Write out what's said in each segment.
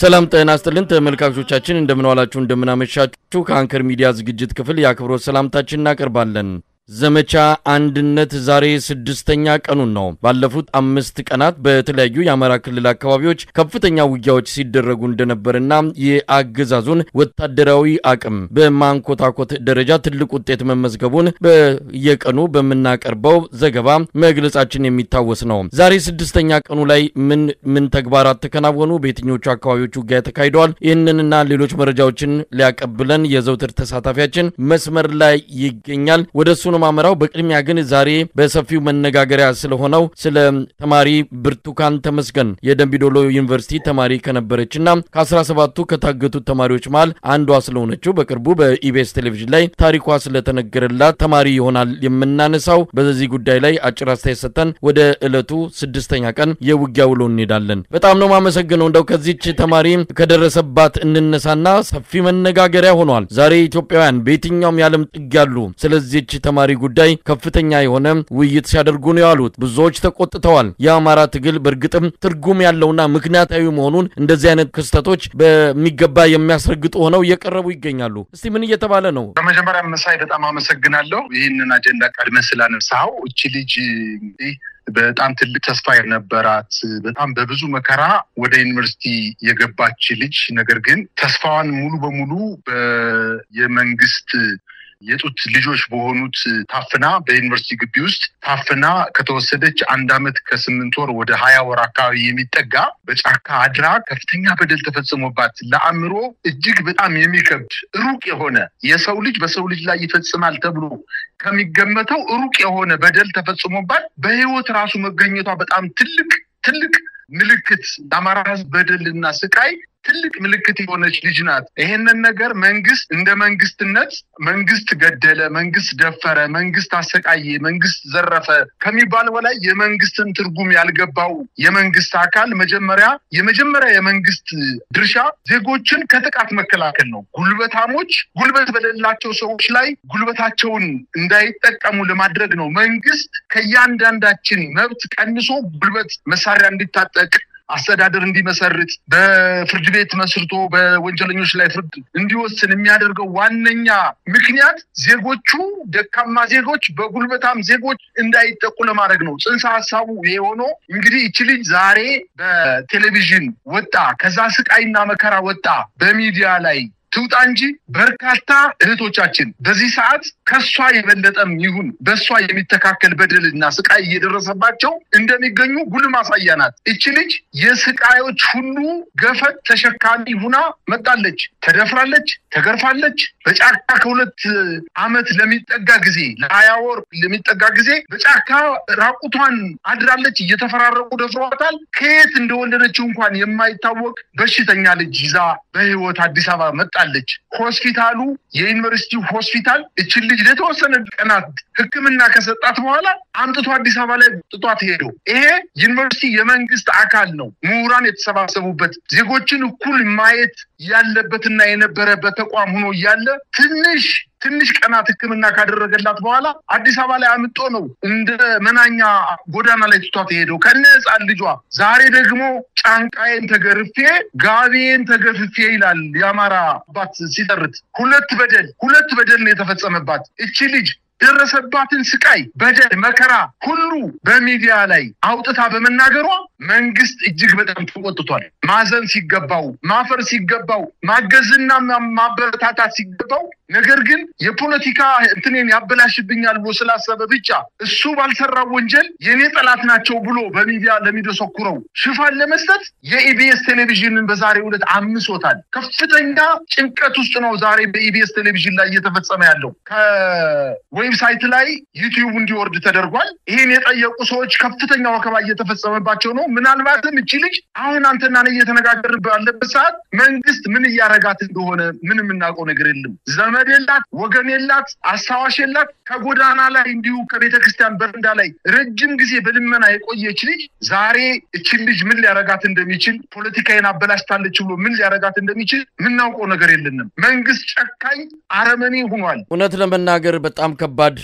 ሰላም ጤና ይስጥልን ተመልካቾቻችን እንደምን ዋላችሁ እንደምን አመሻችሁ ከአንከር ሚዲያ ዝግጅት ክፍል ያክብሮት ሰላምታችንን እናቀርባለን ዘመቻ አንድነት ዛሬ 6ኛ ቀኑን ነው ባለፉት 5 ቀናት በተለያዩ የአማራ ክልል አካባቢዎች ከፍተኛ ውጊያዎች ሲደረጉ እንደነበርና የአገዛዙን ወታደራዊ አቅም በማንኮታኮት ደረጃ ትልቅ ውጤት መመዝገቡን በየቀኑ በመናቀርበው ዘገባ መግለጻችን የሚታወስ ነው ዛሬ 6ኛ ቀኑ ላይ ምን ተግባራት ተከናወኑ በየትኞቹ አካባቢዎች ውጊያ ተካሂደዋል ይህንንና ሌሎች መረጃዎችን ሊያቀብለን የዘውትር ተሳታፊያችን መስመር ላይ ይገኛል ወደሱ ማመራው በቅድሚያ ግን ዛሬ በሰፊው መነጋገሪያ ስለሆነው ስለ ተማሪ ብርቱካን ተመስገን የደምቢዶሎ ዩኒቨርሲቲ ተማሪ ከነበረችና ከ17ቱ ከታገቱት ተማሪዎች መሃል አንዷ ስለሆነችው በቅርቡ በኢቢኤስ ቴሌቪዥን ላይ ታሪኳ ስለተነገረላት ተማሪ ይሆናል የምናነሳው በዚህ ጉዳይ ላይ አጭር አስተያየት ሰጥተን ወደ ዕለቱ 6ኛ ቀን የውጊያ ውሎ እንሄዳለን በጣም ነው ማመሰግነው እንደው ከዚህች ተማሪ ከደረሰባት እንነሳና ሰፊ መነጋገሪያ ሆኗል ዛሬ ኢትዮጵያውያን በየትኛውም ያለም ጥግ ያሉ ስለዚህች ተማሪ ጉዳይ ከፍተኛ የሆነ ውይይት ሲያደርጉ ነው ያሉት ብዙዎች ተቆጥተዋል የአማራ ትግል በርግጥም ትርጉም ያለውና ምክንያታዊ መሆኑን እንደዚህ አይነት ክስተቶች በሚገባ የሚያስረግጡ ሆነው እየቀረቡ ይገኛሉ እስቲ ምን እየተባለ ነው በመጀመሪያ መሳይ በጣም አመሰግናለሁ ይሄንን አጀንዳ ቀድመ ስላነሳው እቺ ልጅ በጣም ትልቅ ተስፋ የነበራት በጣም በብዙ መከራ ወደ ዩኒቨርሲቲ የገባች ልጅ ነገር ግን ተስፋዋን ሙሉ በሙሉ የመንግስት የጡት ልጆች በሆኑት ታፍና በዩኒቨርሲቲ ግቢ ውስጥ ታፍና ከተወሰደች 1 አመት ከ8 ወር ወደ 20 ወር አካባቢ የሚጠጋ በጫካ አድራ ከፍተኛ በደል ተፈጽሞባት ለአእምሮ እጅግ በጣም የሚከብድ ሩቅ የሆነ የሰው ልጅ በሰው ልጅ ላይ ይፈጽማል ተብሎ ከሚገመተው ሩቅ የሆነ በደል ተፈጽሞባት በህይወት ራሱ መገኘቷ በጣም ትልቅ ምልክት ለአማራ ህዝብ በደልና ስቃይ ትልቅ ምልክት የሆነች ልጅ ናት ይሄንን ነገር መንግስት እንደ መንግስትነት መንግስት ገደለ መንግስት ደፈረ መንግስት አሰቃየ መንግስት ዘረፈ ከሚባል በላይ የመንግስትን ትርጉም ያልገባው የመንግስት አካል የመጀመሪያ የመንግስት ድርሻ ዜጎችን ከጥቃት መከላከል ነው ጉልበታሞች ጉልበት በሌላቸው ሰዎች ላይ ጉልበታቸውን እንዳይጠቀሙ ለማድረግ ነው መንግስት ከያንዳንዳችን መብት ቀንሶ ጉልበት መሳሪያ እንዲታጠቅ አስተዳደር እንዲመሰርት በፍርድ ቤት መስርቶ በወንጀለኞች ላይ ፍርድ እንዲወስን የሚያደርገው ዋነኛ ምክንያት ዜጎቹ ደካማ ዜጎች በጉልበታም ዜጎች እንዳይጠቁ ለማድረግ ነው ጽንሰ ሐሳቡ ይሄ ሆኖ እንግዲህ እቺ ልጅ ዛሬ በቴሌቪዥን ወጣ ከዛ ስቃይና መከራ ወጣ በሚዲያ ላይ ትውጣ እንጂ በርካታ እህቶቻችን በዚህ ሰዓት ከሷ የበለጠም ይሁን በሷ የሚተካከል በደልና ስቃይ እየደረሰባቸው እንደሚገኙ ጉል ማሳያ ናት እቺ ልጅ የስቃዮች ሁሉ ገፈት ተሸካሚ ሆና መጣለች ተደፍራለች ተገርፋለች በጫካ ከ2 አመት ለሚጠጋ ጊዜ ለ20 ወር ለሚጠጋ ጊዜ በጫካ ራቁቷን አድራለች እየተፈራረቁ ደፍሯታል ከየት እንደወለደችው እንኳን የማይታወቅ በሽተኛ ልጅ ይዛ በህይወት አዲስ አበባ መጣለች ሆስፒታሉ የዩኒቨርሲቲ ሆስፒታል እቺ ልጅ ለተወሰነ ቀናት ህክምና ከሰጣት በኋላ አምጥቶ አዲስ አበባ ላይ ጥቷት ሄዶ ይሄ ዩኒቨርሲቲ የመንግስት አካል ነው ምሁራን የተሰባሰቡበት ዜጎችን እኩል ማየት ያለበትና የነበረበት ተቋም ሆኖ ያለ ትንሽ ቀናት ህክምና ካደረገላት በኋላ አዲስ አበባ ላይ አምጥቶ ነው እንደ መናኛ ጎዳና ላይ ጥቷት ሄዶ ከነጻን ልጇ ዛሬ ደግሞ ጫንቃዬን ተገርፌ ጋቢዬን ተገፍፌ ይላል ያማራ አባት ሲተርት ሁለት በደል ነው የተፈጸመባት እቺ ልጅ ደረሰባትን ስቃይ በደል መከራ ሁሉ በሚዲያ ላይ አውጥታ በመናገሯ መንግስት እጅግ በጣም ተቆጥቷል። ማዘን ሲገባው ማፈር ሲገባው ማገዝና ማበረታታት ሲገባው ነገር ግን የፖለቲካ እንትኔን ያበላሽብኛል ብሎ ስላሰበ ብቻ እሱ ባልሰራው ወንጀል የኔ ጠላት ናቸው ብሎ በሚዲያ ለሚደሰኩረው ሽፋን ለመስጠት የኢቢኤስ ቴሌቪዥንን በዛሬው ዕለት አምሶታል። ከፍተኛ ጭንቀት ውስጥ ነው ዛሬ በኢቢኤስ ቴሌቪዥን ላይ እየተፈጸመ ያለው። ከዌብሳይት ላይ ዩቲዩብ እንዲወርድ ተደርጓል። ይሄን የጠየቁ ሰዎች ከፍተኛ ወከባ እየተፈጸመባቸው ነው። ምናልባትም እቺ ልጅ አሁን አንተና እኔ እየተነጋገርን ባለበት ሰዓት መንግስት ምን ያረጋት እንደሆነ ምንም እናውቀው ነገር የለም። ዘመድ የላት፣ ወገን የላት፣ አሳዋሽ የላት። ከጎዳና ላይ እንዲሁ ከቤተክርስቲያን በረንዳ ላይ ረጅም ጊዜ በልመና የቆየች ልጅ ዛሬ እቺ ልጅ ምን ሊያረጋት እንደሚችል ፖለቲካዬን አበላሽታለች ብሎ ምን ሊያረጋት እንደሚችል ምናውቀው ነገር የለንም። መንግስት ጨካኝ አረመኔ ሆኗል። እውነት ለመናገር በጣም ከባድ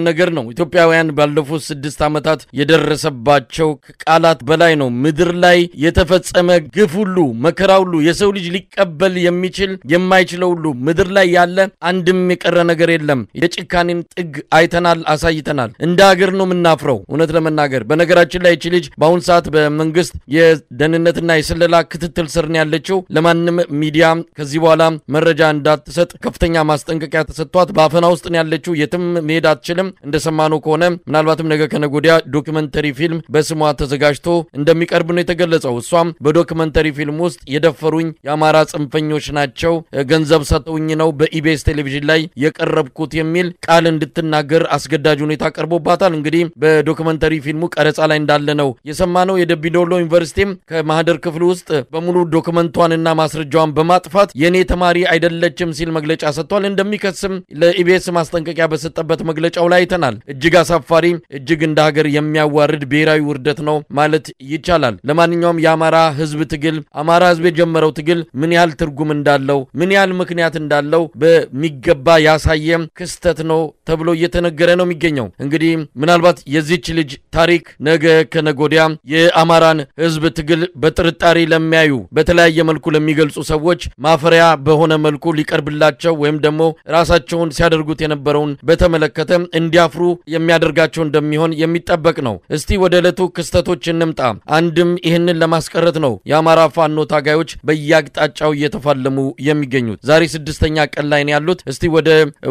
ነገር ነው። ኢትዮጵያውያን ባለፉት 6 ዓመታት የደረሰባቸው ቃላት በላይ ነው። ምድር ላይ የተፈጸመ ግፍ ሁሉ መከራ ሁሉ የሰው ልጅ ሊቀበል የሚችል የማይችለው ሁሉ ምድር ላይ ያለ አንድም የቀረ ነገር የለም። የጭካኔን ጥግ አይተናል፣ አሳይተናል። እንደ ሀገር ነው የምናፍረው እውነት ለመናገር። በነገራችን ላይ እቺ ልጅ በአሁን ሰዓት በመንግስት የደህንነትና የስለላ ክትትል ስር ነው ያለችው። ለማንም ሚዲያ ከዚህ በኋላ መረጃ እንዳትሰጥ ከፍተኛ ማስጠንቀቂያ ተሰጥቷት በአፈና ውስጥ ነው ያለችው። የትም መሄድ አትችልም። እንደሰማነው ከሆነ ምናልባትም ነገ ከነጎዲያ ዶክመንተሪ ፊልም በስሟ ተዘጋጅቶ እንደሚቀርብ ነው የተገለጸው። እሷም በዶክመንተሪ ፊልም ውስጥ የደፈሩኝ የአማራ ጽንፈኞች ናቸው፣ ገንዘብ ሰጠውኝ ነው በኢቢኤስ ቴሌቪዥን ላይ የቀረብኩት የሚል ቃል እንድትናገር አስገዳጅ ሁኔታ ቀርቦባታል። እንግዲህ በዶክመንተሪ ፊልሙ ቀረጻ ላይ እንዳለ ነው የሰማነው። የደምቢዶሎ ዩኒቨርሲቲም ከማህደር ክፍል ውስጥ በሙሉ ዶክመንቷንና ማስረጃዋን በማጥፋት የኔ ተማሪ አይደለችም ሲል መግለጫ ሰጥቷል። እንደሚከስም ለኢቢኤስ ማስጠንቀቂያ በሰጠበት መግለጫው ላይ አይተናል። እጅግ አሳፋሪ፣ እጅግ እንደ ሀገር የሚያዋርድ ብሔራዊ ውርደት ነው ማለት ይቻላል። ለማንኛውም የአማራ ህዝብ ትግል አማራ ህዝብ የጀመረው ትግል ምን ያህል ትርጉም እንዳለው ምን ያህል ምክንያት እንዳለው በሚገባ ያሳየ ክስተት ነው ተብሎ እየተነገረ ነው የሚገኘው። እንግዲህ ምናልባት የዚች ልጅ ታሪክ ነገ ከነጎዲያ የአማራን ህዝብ ትግል በጥርጣሬ ለሚያዩ በተለያየ መልኩ ለሚገልጹ ሰዎች ማፈሪያ በሆነ መልኩ ሊቀርብላቸው ወይም ደግሞ ራሳቸውን ሲያደርጉት የነበረውን በተመለከተ እንዲያፍሩ የሚያደርጋቸው እንደሚሆን የሚጠበቅ ነው። እስቲ ወደ ዕለቱ ክስተቶች እንምጣ። አንድም ይህንን ለማስቀረት ነው የአማራ ፋኖ ታጋዮች በየአቅጣጫው እየተፋለሙ የሚገኙት። ዛሬ 6ኛ ቀን ላይ ነው ያሉት። እስቲ ወደ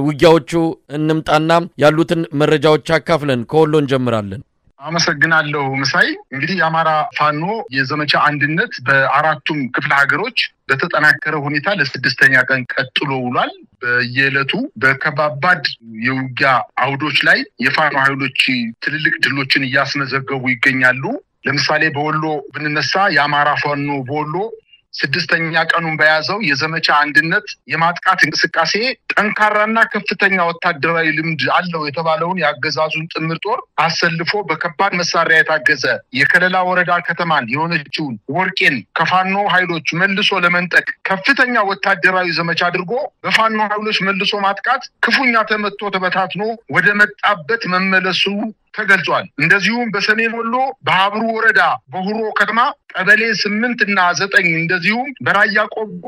ውጊያዎቹ እንምጣና ያሉትን መረጃዎች አካፍለን ከወሎ እንጀምራለን። አመሰግናለሁ መሳይ። እንግዲህ የአማራ ፋኖ የዘመቻ አንድነት በአራቱም ክፍለ ሀገሮች በተጠናከረ ሁኔታ ለ6ኛ ቀን ቀጥሎ ውሏል። በየዕለቱ በከባባድ የውጊያ አውዶች ላይ የፋኖ ኃይሎች ትልልቅ ድሎችን እያስመዘገቡ ይገኛሉ። ለምሳሌ በወሎ ብንነሳ የአማራ ፋኖ በወሎ 6ኛ ቀኑን በያዘው የዘመቻ አንድነት የማጥቃት እንቅስቃሴ ጠንካራና ከፍተኛ ወታደራዊ ልምድ አለው የተባለውን የአገዛዙን ጥምር ጦር አሰልፎ በከባድ መሳሪያ የታገዘ የከለላ ወረዳ ከተማን የሆነችውን ወርቄን ከፋኖ ኃይሎች መልሶ ለመንጠቅ ከፍተኛ ወታደራዊ ዘመቻ አድርጎ በፋኖ ኃይሎች መልሶ ማጥቃት ክፉኛ ተመቶ ተበታትኖ ወደ መጣበት መመለሱ ተገልጿል። እንደዚሁም በሰሜን ወሎ በሀብሩ ወረዳ በሁሮ ከተማ ቀበሌ 8 እና 9 እንደዚሁም በራያ ቆቦ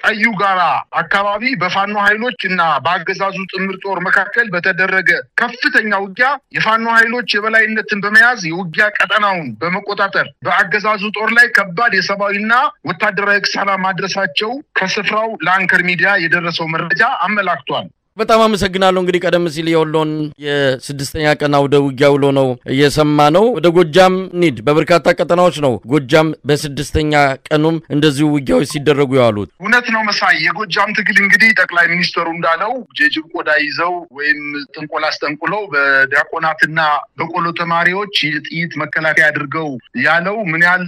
ቀዩ ጋራ አካባቢ በፋኖ ኃይሎች እና በአገዛዙ ጥምር ጦር መካከል በተደረገ ከፍተኛ ውጊያ የፋኖ ኃይሎች የበላይነትን በመያዝ የውጊያ ቀጠናውን በመቆጣጠር በአገዛዙ ጦር ላይ ከባድ የሰብአዊና ወታደራዊ ኪሳራ ማድረሳቸው ከስፍራው ለአንከር ሚዲያ የደረሰው መረጃ አመላክቷል። በጣም አመሰግናለሁ። እንግዲህ ቀደም ሲል የወሎን የ6ኛ ቀን አውደ ውጊያ ውሎ ነው እየሰማነው። ወደ ጎጃም ኒድ በበርካታ ቀጠናዎች ነው ጎጃም በ6ኛ ቀኑም እንደዚሁ ውጊያዎች ሲደረጉ ያሉት። እውነት ነው መሳይ። የጎጃም ትግል እንግዲህ ጠቅላይ ሚኒስትሩ እንዳለው ጀጅብ ቆዳ ይዘው ወይም ጥንቆላ አስጠንቁለው በዲያቆናትና በቆሎ ተማሪዎች የጥይት መከላከያ አድርገው ያለው ምን ያህል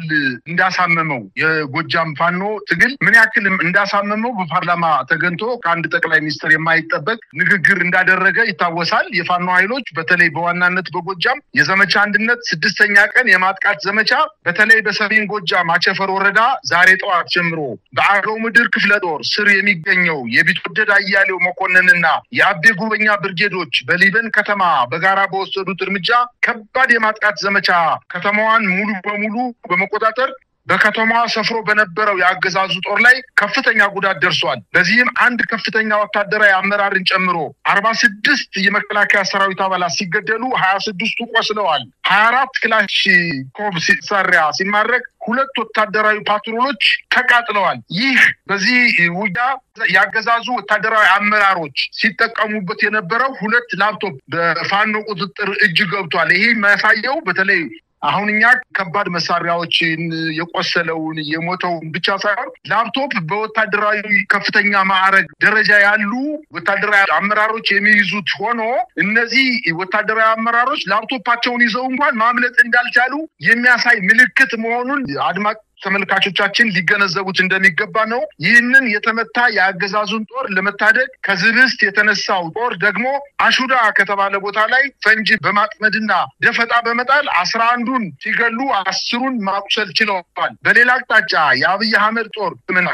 እንዳሳመመው የጎጃም ፋኖ ትግል ምን ያክል እንዳሳመመው በፓርላማ ተገንቶ ከአንድ ጠቅላይ ሚኒስትር የማይጠበቅ ንግግር እንዳደረገ ይታወሳል። የፋኖ ኃይሎች በተለይ በዋናነት በጎጃም የዘመቻ አንድነት 6ኛ ቀን የማጥቃት ዘመቻ በተለይ በሰሜን ጎጃም አቸፈር ወረዳ ዛሬ ጠዋት ጀምሮ በአገው ምድር ክፍለ ጦር ስር የሚገኘው የቢትወደድ አያሌው መኮንንና የአቤ ጉበኛ ብርጌዶች በሊበን ከተማ በጋራ በወሰዱት እርምጃ ከባድ የማጥቃት ዘመቻ ከተማዋን ሙሉ በሙሉ በመቆጣጠር በከተማዋ ሰፍሮ በነበረው ያገዛዙ ጦር ላይ ከፍተኛ ጉዳት ደርሷል። በዚህም አንድ ከፍተኛ ወታደራዊ አመራርን ጨምሮ 46 የመከላከያ ሰራዊት አባላት ሲገደሉ 26ቱ ቆስለዋል። 24 ክላሽንኮቭ መሳሪያ ሲማረክ 2 ወታደራዊ ፓትሮሎች ተቃጥለዋል። ይህ በዚህ ውጊያ ያገዛዙ ወታደራዊ አመራሮች ሲጠቀሙበት የነበረው 2 ላፕቶፕ በፋኖ ቁጥጥር እጅ ገብቷል። ይሄ የሚያሳየው በተለይ አሁን እኛ ከባድ መሳሪያዎችን የቆሰለውን የሞተውን ብቻ ሳይሆን ላፕቶፕ በወታደራዊ ከፍተኛ ማዕረግ ደረጃ ያሉ ወታደራዊ አመራሮች የሚይዙት ሆኖ እነዚህ ወታደራዊ አመራሮች ላፕቶፓቸውን ይዘው እንኳን ማምለጥ እንዳልቻሉ የሚያሳይ ምልክት መሆኑን አድማጭ ተመልካቾቻችን ሊገነዘቡት እንደሚገባ ነው። ይህንን የተመታ ያገዛዙን ጦር ለመታደግ ከዝብስት የተነሳው ጦር ደግሞ አሹዳ ከተባለ ቦታ ላይ ፈንጂ በማጥመድና ደፈጣ በመጣል 11ን ሲገሉ 10ን ማቁሰል ችለዋል። በሌላ አቅጣጫ የአብይ አህመድ ጦር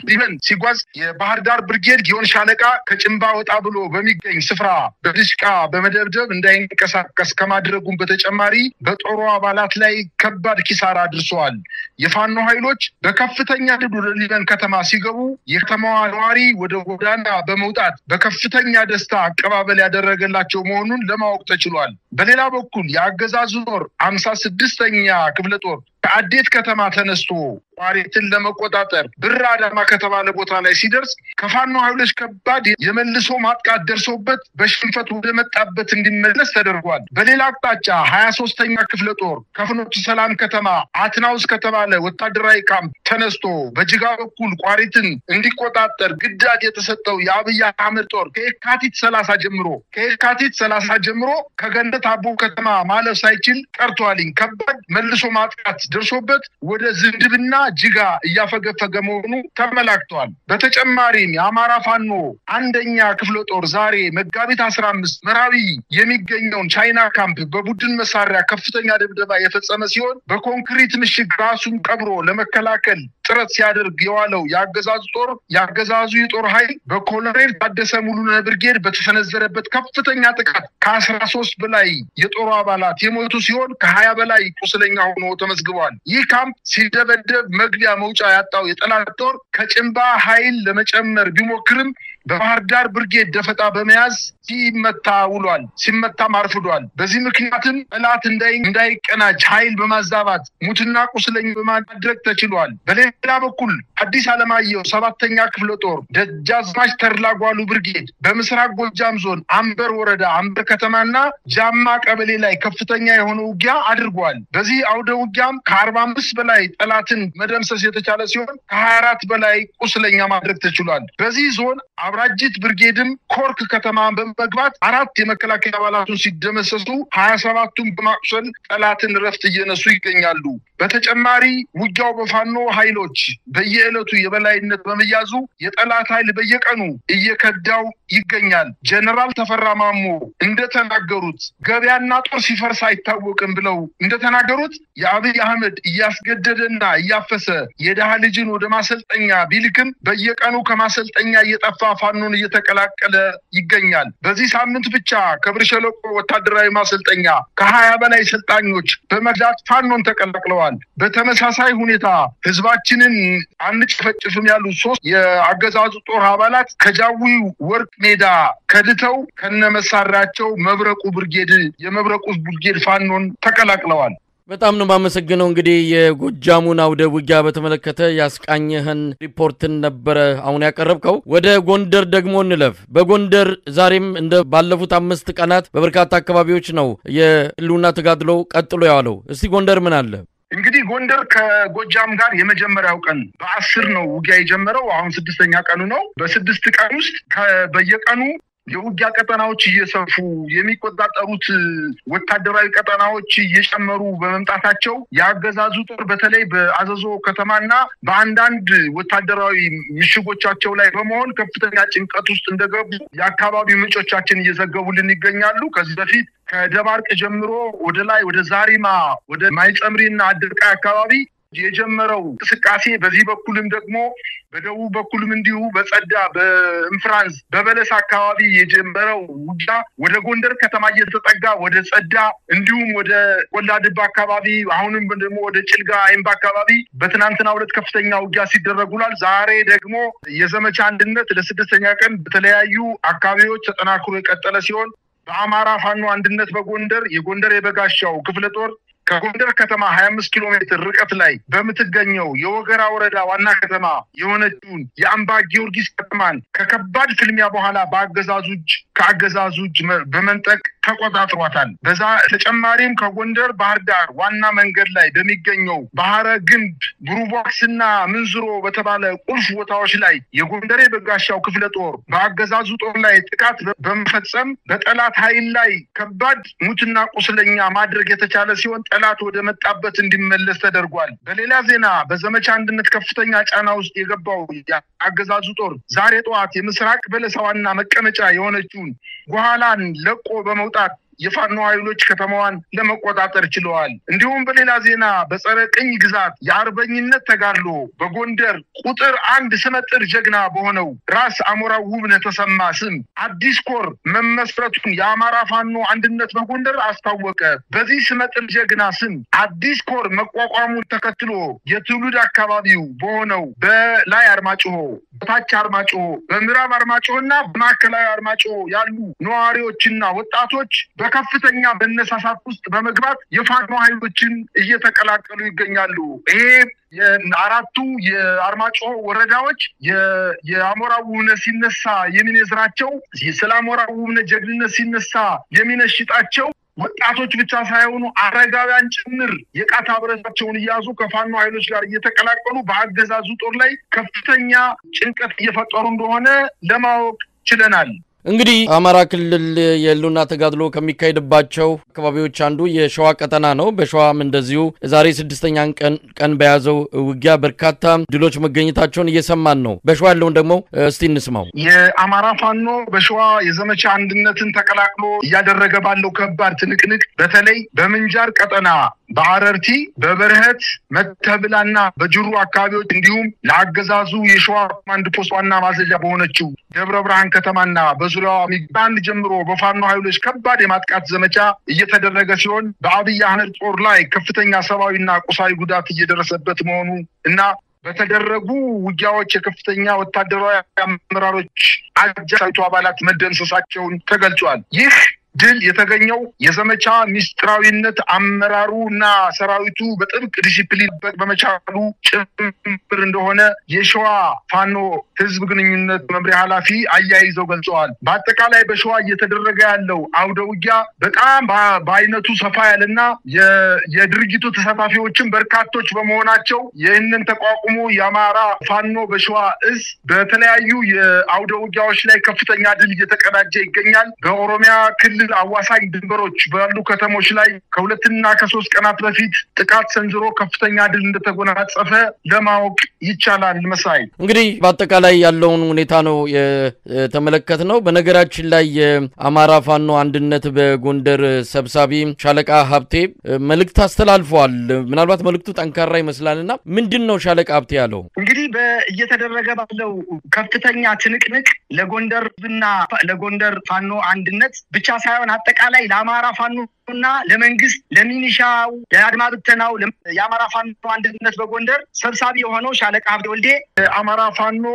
ሊበን ሲጓዝ የባህር ዳር ብርጌድ ጊዮን ሻለቃ ከጭንባ ወጣ ብሎ በሚገኝ ስፍራ በድሽቃ በመደብደብ እንዳይንቀሳቀስ ከማድረጉም በተጨማሪ በጦሩ አባላት ላይ ከባድ ኪሳራ አድርሰዋል። የፋኖ ኃይሎች በከፍተኛ ድል ወደ ሊበን ከተማ ሲገቡ የከተማዋ ነዋሪ ወደ ጎዳና በመውጣት በከፍተኛ ደስታ አቀባበል ያደረገላቸው መሆኑን ለማወቅ ተችሏል። በሌላ በኩል የአገዛዙ ጦር 56ኛ ክፍለ ጦር ከአዴት ከተማ ተነስቶ ቋሪትን ለመቆጣጠር ብር አዳማ ከተባለ ቦታ ላይ ሲደርስ ከፋኖ ኃይሎች ከባድ የመልሶ ማጥቃት ደርሶበት በሽንፈት ወደ መጣበት እንዲመለስ ተደርጓል። በሌላ አቅጣጫ 23ኛ ክፍለ ጦር ከፍኖተ ሰላም ከተማ አትናውስ ከተባለ ወታደራዊ ካምፕ ተነስቶ በጅጋ በኩል ቋሪትን እንዲቆጣጠር ግዳጅ የተሰጠው የአብይ አህመድ ጦር ከየካቲት 30 ጀምሮ ከገነት አቦ ከተማ ማለፍ ሳይችል ቀርቷል። ከባድ መልሶ ማጥቃት ደርሶበት ወደ ዝንድብና ጅጋ እያፈገፈገ መሆኑ ተመላክቷል። በተጨማሪም የአማራ ፋኖ 1ኛ ክፍለ ጦር ዛሬ መጋቢት 15 መራዊ የሚገኘውን ቻይና ካምፕ በቡድን መሳሪያ ከፍተኛ ድብደባ የፈጸመ ሲሆን በኮንክሪት ምሽግ ራሱን ቀብሮ ለመከላከል ጥረት ሲያደርግ የዋለው ያገዛዙ የጦር ኃይል በኮሎኔል ታደሰ ሙሉነህ ብርጌድ በተሰነዘረበት ከፍተኛ ጥቃት ከ13 በላይ የጦር አባላት የሞቱ ሲሆን ከ20 በላይ ቁስለኛ ሆኖ ተመዝግቧል። ይህ ካምፕ ሲደበደብ መግቢያ መውጫ ያጣው የጠላት ጦር ከጭንባ ኃይል ለመጨመር ቢሞክርም በባህር ዳር ብርጌድ ደፈጣ በመያዝ ሲመታም አርፍዷል። በዚህ ምክንያትም ጠላት እንዳይቀናጅ ኃይል በማዛባት ሙትና ቁስለኛ በማድረግ ተችሏል። በሌላ በኩል አዲስ አለማየሁ 7ኛ ክፍለ ጦር ደጃዝማች ተርላጓሉ ብርጌድ በምስራቅ ጎጃም ዞን አንበር ወረዳ አንበር ከተማና ጃማ ቀበሌ ላይ ከፍተኛ የሆነ ውጊያ አድርጓል። በዚህ አውደ ውጊያም ከ45 በላይ ጠላትን መደምሰስ የተቻለ ሲሆን ከ24 በላይ ቁስለኛ ማድረግ ተችሏል። በዚህ ዞን አብራጅት ብርጌድም ኮርክ ከተማ በመግባት 4 የመከላከያ አባላቱን ሲደመሰሱ 27ቱን በማቁሰል ጠላትን ረፍት እየነሱ ይገኛሉ። በተጨማሪ ውጊያው በፋኖ ኃይሎች በየዕለቱ የበላይነት በመያዙ የጠላት ኃይል በየቀኑ እየከዳው ይገኛል። ጀነራል ተፈራ ማሞ እንደተናገሩት ገበያና ጦር ሲፈርስ አይታወቅም ብለው እንደተናገሩት የአብይ አህመድ እያስገደደና እያፈሰ የደሃ ልጅን ወደ ማሰልጠኛ ቢልክም በየቀኑ ከማሰልጠኛ እየጠፋ ፋኖን እየተቀላቀለ ይገኛል። በዚህ ሳምንት ብቻ ከብር ሸለቆ ወታደራዊ ማሰልጠኛ ከ20 በላይ ሰልጣኞች በመግዛት ፋኖን ተቀላቅለዋል። በተመሳሳይ ሁኔታ ህዝባችንን አንጨፈጭፍም ያሉ 3 የአገዛዙ ጦር አባላት ከጃዊ ወርቅ ሜዳ ከድተው ከነመሳሪያቸው የመብረቁ ብርጌድ ፋኖን ተቀላቅለዋል። በጣም ነው ማመሰግነው። እንግዲህ የጎጃሙን አውደ ውጊያ በተመለከተ ያስቃኘህን ሪፖርትን ነበረ አሁን ያቀረብከው። ወደ ጎንደር ደግሞ እንለፍ። በጎንደር ዛሬም እንደ ባለፉት 5 ቀናት በበርካታ አካባቢዎች ነው የህልውና ተጋድሎ ቀጥሎ ያለው። እስቲ ጎንደር ምን አለ? እንግዲህ ጎንደር ከጎጃም ጋር የመጀመሪያው ቀን በ10 ነው ውጊያ የጀመረው። አሁን 6ኛ ቀኑ ነው። በ6 ቀን ውስጥ በየቀኑ የውጊያ ቀጠናዎች እየሰፉ የሚቆጣጠሩት ወታደራዊ ቀጠናዎች እየጨመሩ በመምጣታቸው ያገዛዙ ጦር በተለይ በአዘዞ ከተማና በአንዳንድ ወታደራዊ ምሽጎቻቸው ላይ በመሆን ከፍተኛ ጭንቀት ውስጥ እንደገቡ የአካባቢው ምንጮቻችን እየዘገቡልን ይገኛሉ። ከዚህ በፊት ከደባርቅ ጀምሮ ወደ ዛሪማ ወደ ማይጸምሪና አድርቃይ አካባቢ የጀመረው እንቅስቃሴ በዚህ በኩልም ደግሞ በደቡብ በኩልም እንዲሁ በጸዳ በእንፍራንስ በበለስ አካባቢ የጀመረው ውጊያ ወደ ጎንደር ከተማ እየተጠጋ ወደ ጸዳ እንዲሁም ወደ ቆላድባ አካባቢ አሁንም ደግሞ ወደ ጭልጋ አይምባ አካባቢ በትናንትናው ዕለት ከፍተኛ ውጊያ ሲደረጉላል። ዛሬ ደግሞ የዘመቻ አንድነት ለስድስተኛ ቀን በተለያዩ አካባቢዎች ተጠናክሮ የቀጠለ ሲሆን በአማራ ፋኖ አንድነት በጎንደር የጎንደር የበጋሻው ክፍለ ጦር ከጎንደር ከተማ 25 ኪሎ ሜትር ርቀት ላይ በምትገኘው የወገራ ወረዳ ዋና ከተማ የሆነችውን የአምባ ጊዮርጊስ ከተማን ከከባድ ፍልሚያ በኋላ ከአገዛዙ እጅ በመንጠቅ ተቆጣጥሯታል። በዛ ተጨማሪም ከጎንደር ባህር ዳር ዋና መንገድ ላይ በሚገኘው ባህረ ግንብ ብሩቦክስና ምንዝሮ በተባለ ቁልፍ ቦታዎች ላይ የጎንደር የበጋሻው ክፍለ ጦር በአገዛዙ ጦር ላይ ጥቃት በመፈጸም በጠላት ኃይል ላይ ከባድ ሙትና ቁስለኛ ማድረግ የተቻለ ሲሆን ጠላት ወደ መጣበት እንዲመለስ ተደርጓል። በሌላ ዜና በዘመቻ አንድነት ከፍተኛ ጫና ውስጥ የገባው የአገዛዙ ጦር ዛሬ ጠዋት የምስራቅ በለሳዋና መቀመጫ የሆነችውን ጓላን ለቆ በመውጣት የፋኖ ኃይሎች ከተማዋን ለመቆጣጠር ችለዋል። እንዲሁም በሌላ ዜና በጸረ ቅኝ ግዛት የአርበኝነት ተጋድሎ በጎንደር ቁጥር 1 ስመጥር ጀግና በሆነው ራስ አሞራው ውብነህ ተሰማ ስም አዲስ ኮር መመስረቱን የአማራ ፋኖ አንድነት በጎንደር አስታወቀ። በዚህ ስመጥር ጀግና ስም አዲስ ኮር መቋቋሙን ተከትሎ የትውልድ አካባቢው በሆነው በላይ አርማጭሆ፣ በታች አርማጭሆ፣ በምዕራብ አርማጭሆና በማዕከላዊ አርማጭሆ ያሉ ነዋሪዎችና ወጣቶች በከፍተኛ መነሳሳት ውስጥ በመግባት የፋኖ ኃይሎችን እየተቀላቀሉ ይገኛሉ። ይሄ የአራቱ የአርማጭሆ ወረዳዎች የአሞራው ውብነህ ሲነሳ የሚነዝራቸው ስለ አሞራው ውብነህ ጀግንነት ሲነሳ የሚነሽጣቸው ወጣቶች ብቻ ሳይሆኑ አረጋውያን ጭምር የቃታ ብረታቸውን እያዙ ከፋኖ ኃይሎች ጋር እየተቀላቀሉ በአገዛዙ ጦር ላይ ከፍተኛ ጭንቀት እየፈጠሩ እንደሆነ ለማወቅ ችለናል። እንግዲህ አማራ ክልል የሉና ተጋድሎ ከሚካሄድባቸው አካባቢዎች አንዱ የሸዋ ቀጠና ነው። በሸዋም እንደዚሁ ዛሬ 6ኛን ቀን በያዘው ውጊያ በርካታ ድሎች መገኘታቸውን እየሰማን ነው። በሸዋ ያለውን ደግሞ እስቲ እንስማው። የአማራ ፋኖ በሸዋ የዘመቻ አንድነትን ተቀላቅሎ እያደረገ ባለው ከባድ ትንቅንቅ በተለይ በምንጃር ቀጠና በአረርቲ በበረህት መተብላና በጅሩ አካባቢዎች እንዲሁም ለአገዛዙ የሸዋ ኮማንድ ፖስት ዋና ማዘዣ በሆነችው ደብረ ብርሃን ከተማና በዙሪያዋ ሚባንድ ጀምሮ በፋኖ ኃይሎች ከባድ የማጥቃት ዘመቻ እየተደረገ ሲሆን በአብይ አህመድ ጦር ላይ ከፍተኛ ሰብአዊና ቁሳዊ ጉዳት እየደረሰበት መሆኑ እና በተደረጉ ውጊያዎች የከፍተኛ ወታደራዊ አመራሮች አጃይቱ አባላት መደምሰሳቸውን ተገልጿል። ይህ ድል የተገኘው የዘመቻ ሚስጥራዊነት አመራሩና ሰራዊቱ በጥብቅ ዲሲፕሊን በመቻሉ ጭምር እንደሆነ የሸዋ ፋኖ ህዝብ ግንኙነት መምሪያ ኃላፊ አያይዘው ገልጸዋል። በአጠቃላይ በሸዋ እየተደረገ ያለው አውደ ውጊያ በጣም በአይነቱ ሰፋ ያለና የድርጅቱ ተሳታፊዎችን በርካቶች በመሆናቸው ይህንን ተቋቁሞ የአማራ ፋኖ በሸዋ እዝ በተለያዩ የአውደ ውጊያዎች ላይ ከፍተኛ ድል እየተቀዳጀ ይገኛል። በኦሮሚያ ክልል አዋሳኝ ድንበሮች ባሉ ከተሞች ላይ ከ2 እና 3 ቀናት በፊት ጥቃት ሰንዝሮ ከፍተኛ ድል እንደተጎናጸፈ ለማወቅ ይቻላል። መሳይ እንግዲህ በአጠቃላይ ያለውን ሁኔታ ነው የተመለከትነው። በነገራችን ላይ የአማራ ፋኖ አንድነት በጎንደር ሰብሳቢ ሻለቃ ሀብቴ መልእክት አስተላልፈዋል። ምናልባት መልእክቱ ጠንካራ ይመስላልና ምንድነው ሻለቃ ሀብቴ ያለው? እንግዲህ በእየተደረገ ባለው ከፍተኛ ትንቅንቅ ለጎንደር ፋኖ አንድነት ብቻ ሳይሆን አጠቃላይ ለአማራ ፋኖና ለመንግስት ለሚኒሻው ለአድማ ብተናው የአማራ ፋኖ አንድነት በጎንደር ሰብሳቢ የሆነው ሻለቃ ሀብቴ ወልዴ አማራ ፋኖ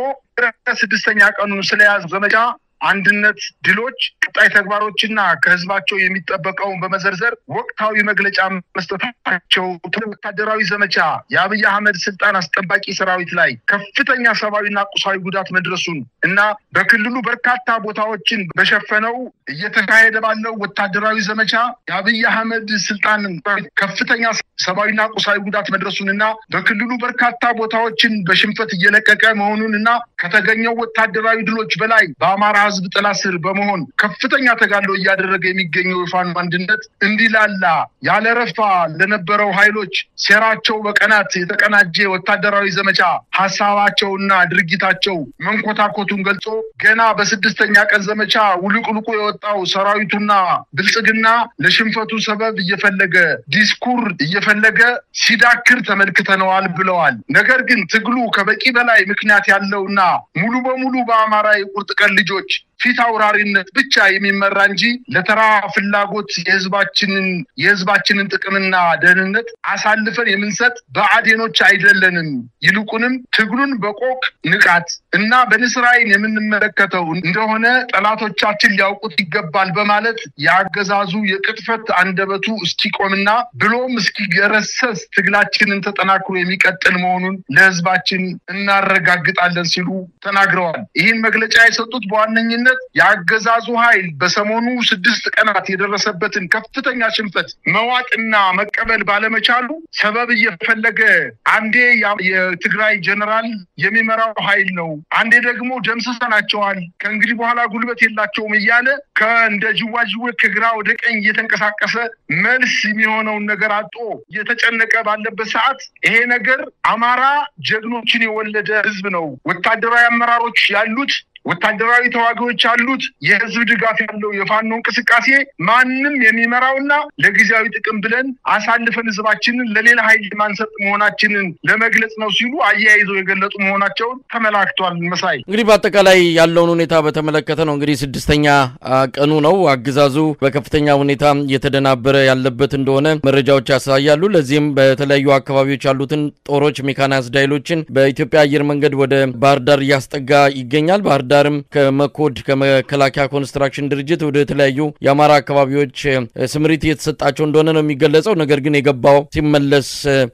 6ኛ ቀኑን ስለያዘ ዘመቻ አንድነት ድሎች ቀጣይ ተግባሮችና ከህዝባቸው የሚጠበቀውን በመዘርዘር ወቅታዊ መግለጫ መስጠታቸው ወታደራዊ ዘመቻ የአብይ አህመድ ስልጣን አስጠባቂ ሰራዊት ላይ ከፍተኛ ሰብአዊና ቁሳዊ ጉዳት መድረሱን እና በክልሉ በርካታ ቦታዎችን በሸፈነው እየተካሄደ ባለው ወታደራዊ ዘመቻ የአብይ አህመድ ስልጣን ከፍተኛ ሰብአዊና ቁሳዊ ጉዳት መድረሱንና በክልሉ በርካታ ቦታዎችን በሽንፈት እየለቀቀ መሆኑንና ከተገኘው ወታደራዊ ድሎች በላይ በአማራ ህዝብ ጥላ ስር በመሆን ከፍተኛ ተጋድሎ እያደረገ የሚገኘው የፋኖ አንድነት እንዲላላ ያለረፋ ለነበረው ኃይሎች ሴራቸው በቀናት የተቀናጀ ወታደራዊ ዘመቻ ሐሳባቸውና ድርጊታቸው መንኮታኮቱን ገልጾ ገና በ6ኛ ቀን ዘመቻ ውልቁልቁ የወጣ የወጣው ሰራዊቱና ብልጽግና ለሽንፈቱ ሰበብ እየፈለገ ዲስኩር እየፈለገ ሲዳክር ተመልክተነዋል ብለዋል። ነገር ግን ትግሉ ከበቂ በላይ ምክንያት ያለውና ሙሉ በሙሉ በአማራ የቁርጥ ቀን ልጆች ፊት አውራሪነት ብቻ የሚመራ እንጂ ለተራ ፍላጎት የህዝባችንን ጥቅምና ደህንነት አሳልፈን የምንሰጥ በአዴኖች አይደለንም። ይልቁንም ትግሉን በቆቅ ንቃት እና በንስር ዓይን የምንመለከተው እንደሆነ ጠላቶቻችን ሊያውቁት ይገባል በማለት ያገዛዙ የቅጥፈት አንደበቱ እስኪቆምና ብሎም እስኪገረሰስ ትግላችንን ተጠናክሮ የሚቀጥል መሆኑን ለህዝባችን እናረጋግጣለን ሲሉ ተናግረዋል። ይህን መግለጫ የሰጡት በዋነኝነት ያገዛዙ ኃይል በሰሞኑ 6 ቀናት የደረሰበትን ከፍተኛ ሽንፈት መዋጥና መቀበል ባለመቻሉ ሰበብ እየፈለገ አንዴ የትግራይ ጀነራል የሚመራው ኃይል ነው፣ አንዴ ደግሞ ደምስሰናቸዋል፣ ከእንግዲህ በኋላ ጉልበት የላቸውም እያለ ከእንደ ጅዋጅዌ ከግራ ወደ ቀኝ እየተንቀሳቀሰ መልስ የሚሆነውን ነገር አጥቶ እየተጨነቀ ባለበት ሰዓት ይሄ ነገር አማራ ጀግኖችን የወለደ ህዝብ ነው፣ ወታደራዊ አመራሮች ያሉት ወታደራዊ ተዋጊዎች አሉት፣ የህዝብ ድጋፍ ያለው የፋኖ እንቅስቃሴ ማንንም የሚመራውና ለጊዜያዊ ጥቅም ብለን አሳልፈን ህዝባችንን ለሌላ ኃይል ማንሰጥ መሆናችንን ለመግለጽ ነው ሲሉ አያይዘው የገለጹ መሆናቸውን ተመላክቷል። መሳይ እንግዲህ በአጠቃላይ ያለውን ሁኔታ በተመለከተ ነው። እንግዲህ 6ኛ ቀኑ ነው። አገዛዙ በከፍተኛ ሁኔታ እየተደናበረ ያለበት እንደሆነ መረጃዎች ያሳያሉ። ለዚህም በተለያዩ አካባቢዎች ያሉትን ጦሮች ሜካናይዝድ ኃይሎችን በኢትዮጵያ አየር መንገድ ወደ ባህር ዳር እያስጠጋ ይገኛል። ባህር ዳርም ከመኮድ ከመከላከያ ኮንስትራክሽን ድርጅት ወደ ተለያዩ የአማራ አካባቢዎች ስምሪት እየተሰጣቸው እንደሆነ ነው የሚገለጸው። ነገር ግን የገባው ሲመለስ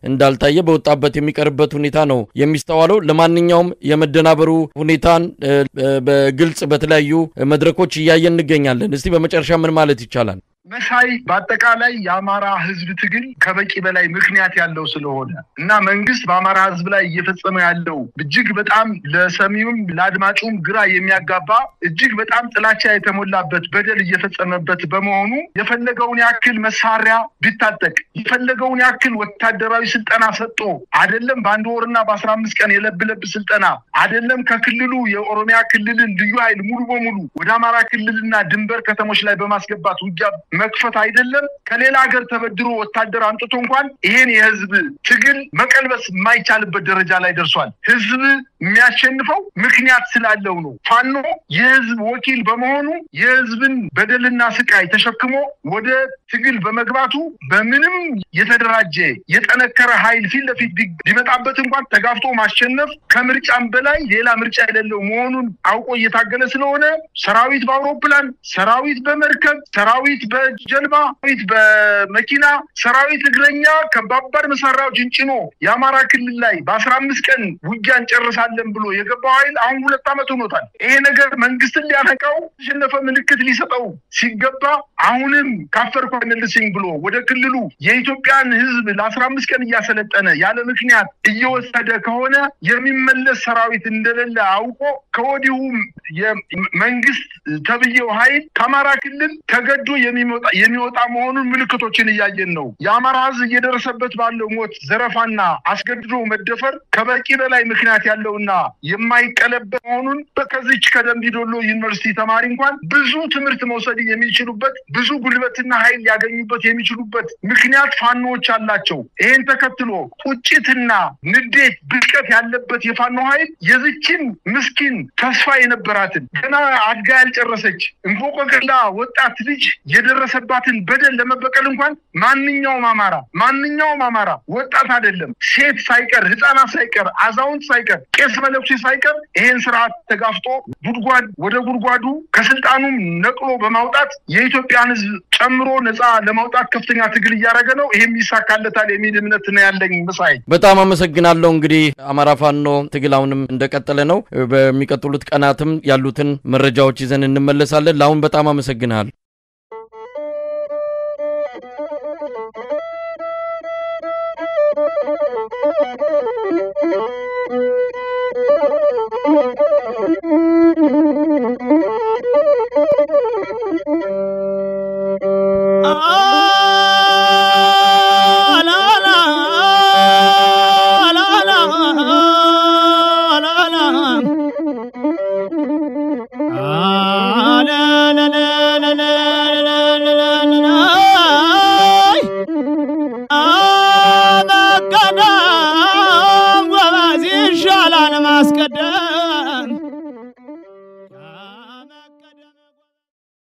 እንዳልታየ በወጣበት የሚቀርበት ሁኔታ ነው የሚስተዋለው። ለማንኛውም የመደናበሩ ሁኔታን በግልጽ በተለያዩ መድረኮች እያየን እንገኛለን። እስቲ በመጨረሻ ምን ማለት ይቻላል? መሳይ በአጠቃላይ የአማራ ህዝብ ትግል ከበቂ በላይ ምክንያት ያለው ስለሆነ እና መንግስት በአማራ ህዝብ ላይ እየፈጸመ ያለው እጅግ በጣም ለሰሚውም ለአድማጩም ግራ የሚያጋባ እጅግ በጣም ጥላቻ የተሞላበት በደል እየፈጸመበት በመሆኑ የፈለገውን ያክል መሳሪያ ቢታጠቅ የፈለገውን ያክል ወታደራዊ ስልጠና ሰጥቶ አይደለም በአንድ ወርና በ15 ቀን የለብለብ ስልጠና አይደለም ከክልሉ የኦሮሚያ ክልልን ልዩ ኃይል ሙሉ በሙሉ ወደ አማራ ክልልና ድንበር ከተሞች ላይ በማስገባት ውጊያ መክፈት አይደለም ከሌላ ሀገር ተበድሮ ወታደር አንጥቶ እንኳን ይሄን የህዝብ ትግል መቀልበስ የማይቻልበት ደረጃ ላይ ደርሷል። ህዝብ የሚያሸንፈው ምክንያት ስላለው ነው። ፋኖ የህዝብ ወኪል በመሆኑ የህዝብን በደልና ስቃይ ተሸክሞ ወደ ትግል በመግባቱ በምንም የተደራጀ የጠነከረ ኃይል ፊት ለፊት ቢመጣበት እንኳን ተጋፍቶ ማሸነፍ ከምርጫም በላይ ሌላ ምርጫ የሌለው መሆኑን አውቆ እየታገለ ስለሆነ ሰራዊት በአውሮፕላን፣ ሰራዊት በመርከብ፣ ሰራዊት በጀልባ፣ ሰራዊት በመኪና፣ ሰራዊት እግረኛ ከባባድ መሳሪያዎችን ጭኖ የአማራ ክልል ላይ በ15 ቀን ውጊያ እንጨርሳለን ብሎ የገባው ኃይል አሁን 2 ዓመት ሆኖታል። ይሄ ነገር መንግስትን ሊያነቃው ተሸነፈ ምልክት ሊሰጠው ሲገባ አሁንም ካፈርኩ አይመልስኝ ብሎ ወደ ክልሉ የኢትዮጵያን ህዝብ ለ15 ቀን እያሰለጠነ ያለ ምክንያት እየወሰደ ከሆነ የሚመለስ ሰራዊት እንደሌለ አውቆ ከወዲሁ የመንግስት ተብየው ኃይል ከአማራ ክልል ተገዶ የሚወጣ መሆኑን ምልክቶችን እያየን ነው። የአማራ ህዝብ እየደረሰበት ባለው ሞት፣ ዘረፋና አስገድዶ መደፈር ከበቂ በላይ ምክንያት ያለውና የማይቀለበስ መሆኑን በከዚች ከደምቢዶሎ ዩኒቨርሲቲ ተማሪ እንኳን ብዙ ትምህርት መውሰድ የሚችሉበት ብዙ ጉልበትና ኃይል ያገኙበት የሚችሉበት ምክንያት ፋኖዎች አላቸው። ይሄን ተከትሎ ቁጭትና ንዴት ብልቀት ያለበት የፋኖ ኃይል የዚችን ምስኪን ተስፋ የነበራትን ገና አድጋ ያልጨረሰች እንቆቅላ ወጣት ልጅ የደረሰባትን በደል ለመበቀል እንኳን ማንኛውም አማራ ወጣት አይደለም ሴት ሳይቀር ህፃናት ሳይቀር አዛውንት ሳይቀር ቄስ መለኩሴ ሳይቀር ይሄን ስርዓት ተጋፍጦ ወደ ጉድጓዱ ከስልጣኑም ነቅሎ በማውጣት የኢትዮጵያን ህዝብ ጨምሮ ነፃ ለማውጣት ከፍተኛ ትግል እያደረገ ነው። ይሄም ይሳካለታል የሚል እምነት ነው ያለኝ። መሳይ በጣም አመሰግናለሁ። እንግዲህ አማራ ፋኖ ትግል አሁንም እንደቀጠለ ነው። በሚቀጥሉት ቀናትም ያሉትን መረጃዎች ይዘን እንመለሳለን። ለአሁን በጣም አመሰግናለሁ።